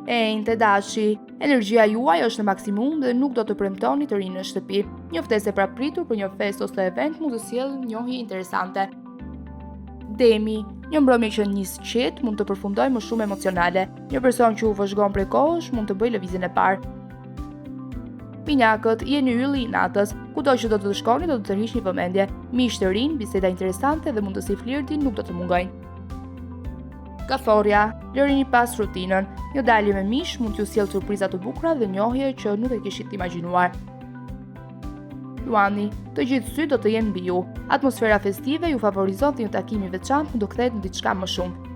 Të dashi, energjia juaj është në maksimum dhe nuk do të premtoni të rinë në shtëpi. Një ftesë e papritur për një festë ose event mund të sjellë njohje interesante. Demi, një mbrëmje që nis qet mund të përfundojë më shumë emocionale. Një person që u vëzhgon prej kohësh mund të bëjë lëvizjen e parë. Minjakët, jeni ylli i natës, kudo që do të shkoni do të tërhiqni vëmendje. Miq të rinj, biseda interesante dhe mundësi flirti nuk do të mungojnë. Kathorja, lërini pas rutinën. Një dalje me mish mund t'ju sjellë surpriza të bukura dhe njohje që nuk e kishit imagjinuar. Luani, të gjithë syt do të jenë mbi ju. Atmosfera festive ju favorizon dhe një takim i veçantë do kthehet në diçka më shumë.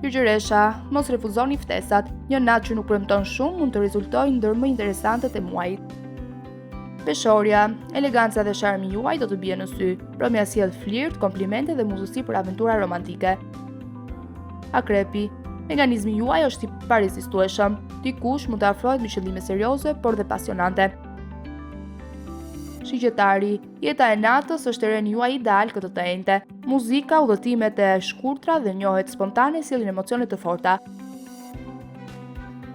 Ygjëresha, mos refuzoni ftesat. Një natë që nuk premton shumë mund të rezultojë ndër më interesantet e muajit. Peshorja, eleganca dhe sharmi juaj do të bie në sy. Promja sjell flirt, komplimente dhe mundësi për aventura romantike. Akrepi, mekanizmi juaj është i parezistueshëm. Dikush mund të afrohet me qëllime serioze, por dhe pasionante. Shigjetari, jeta e natës është terreni juaj ideal këtë të enjte. Muzika, udhëtimet e shkurtra dhe njohjet spontane sjellin emocione të forta.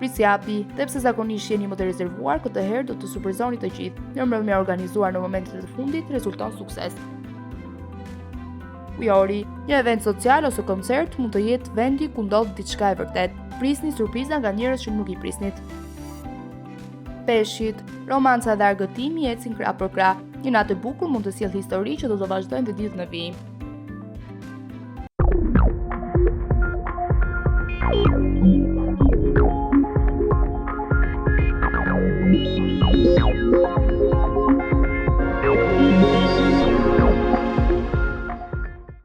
Prisjapi, dhe pse zakonisht jeni më të rezervuar, këtë herë do të surprizoni të gjithë. Një mbrëmje e organizuar në momentet e fundit rezulton sukses. Ujori, një event social ose koncert mund të jetë vendi ku ndodh diçka e vërtet. Prisni surpriza nga njerëz që nuk i prisnit. Peshqit, romanca dhe argëtimi ecin krah për krah. Një natë e bukur mund të sjellë histori që do të vazhdojnë të ditë në vijim.